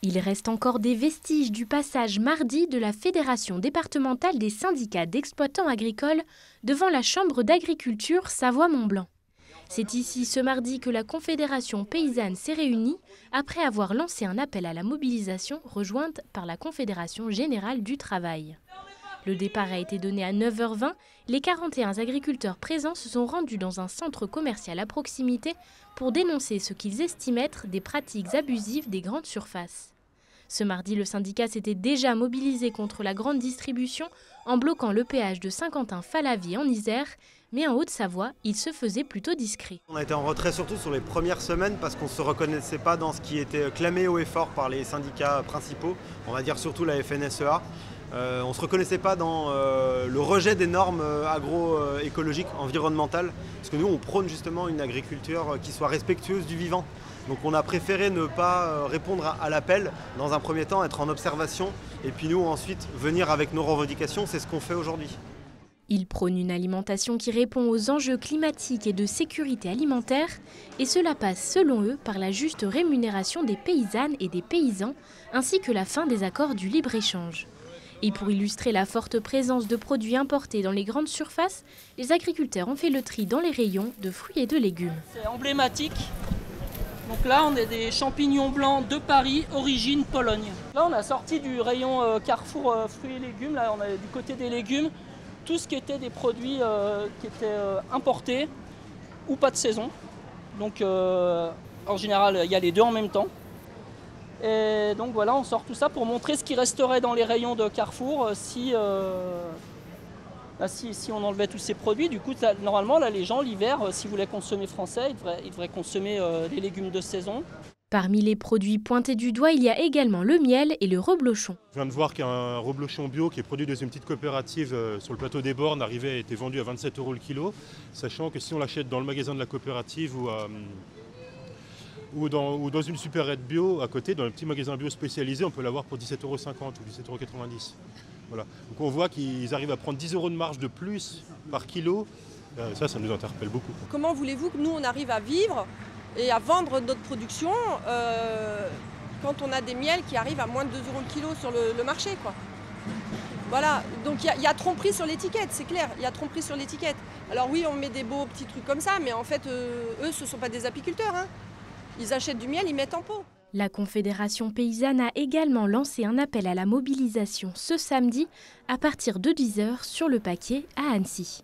Il reste encore des vestiges du passage mardi de la Fédération départementale des syndicats d'exploitants agricoles devant la Chambre d'agriculture Savoie-Mont-Blanc. C'est ici ce mardi que la Confédération paysanne s'est réunie après avoir lancé un appel à la mobilisation rejointe par la Confédération générale du travail. Le départ a été donné à 9h20. Les 41 agriculteurs présents se sont rendus dans un centre commercial à proximité pour dénoncer ce qu'ils estiment être des pratiques abusives des grandes surfaces. Ce mardi, le syndicat s'était déjà mobilisé contre la grande distribution en bloquant le péage de Saint-Quentin-Fallavier en Isère, mais en Haute-Savoie, il se faisait plutôt discret. On a été en retrait surtout sur les premières semaines parce qu'on ne se reconnaissait pas dans ce qui était clamé haut et fort par les syndicats principaux, on va dire surtout la FNSEA. On ne se reconnaissait pas dans le rejet des normes agroécologiques, environnementales, parce que nous on prône justement une agriculture qui soit respectueuse du vivant. Donc on a préféré ne pas répondre à l'appel, dans un premier temps être en observation, et puis nous ensuite venir avec nos revendications, c'est ce qu'on fait aujourd'hui. Ils prônent une alimentation qui répond aux enjeux climatiques et de sécurité alimentaire, et cela passe selon eux par la juste rémunération des paysannes et des paysans, ainsi que la fin des accords du libre-échange. Et pour illustrer la forte présence de produits importés dans les grandes surfaces, les agriculteurs ont fait le tri dans les rayons de fruits et de légumes. C'est emblématique. Donc là, on a des champignons blancs de Paris, origine Pologne. Là, on a sorti du rayon Carrefour fruits et légumes. Là, on a du côté des légumes tout ce qui était des produits qui étaient importés ou pas de saison. Donc en général, il y a les deux en même temps. Et donc voilà, on sort tout ça pour montrer ce qui resterait dans les rayons de Carrefour si on enlevait tous ces produits. Du coup, normalement, là, les gens, l'hiver, s'ils voulaient consommer français, ils devraient consommer les légumes de saison. Parmi les produits pointés du doigt, il y a également le miel et le reblochon. Je viens de voir qu'un reblochon bio qui est produit dans une petite coopérative sur le plateau des Bornes arrivait et était vendu à 27 € le kilo, sachant que si on l'achète dans le magasin de la coopérative ou dans une supérette bio à côté, dans un petit magasin bio spécialisé, on peut l'avoir pour 17,50 € ou 17,90 €. Voilà. Donc on voit qu'ils arrivent à prendre 10 € de marge de plus par kilo. Ça nous interpelle beaucoup. Comment voulez-vous que nous on arrive à vivre et à vendre notre production quand on a des miels qui arrivent à moins de 2 € le kilo sur le marché, quoi. Voilà, donc il y a tromperie sur l'étiquette, c'est clair, il y a tromperie sur l'étiquette. Alors oui, on met des beaux petits trucs comme ça, mais en fait, eux, ce ne sont pas des apiculteurs, hein. Ils achètent du miel, ils mettent en pot. La Confédération paysanne a également lancé un appel à la mobilisation ce samedi à partir de 10h sur le Paquier à Annecy.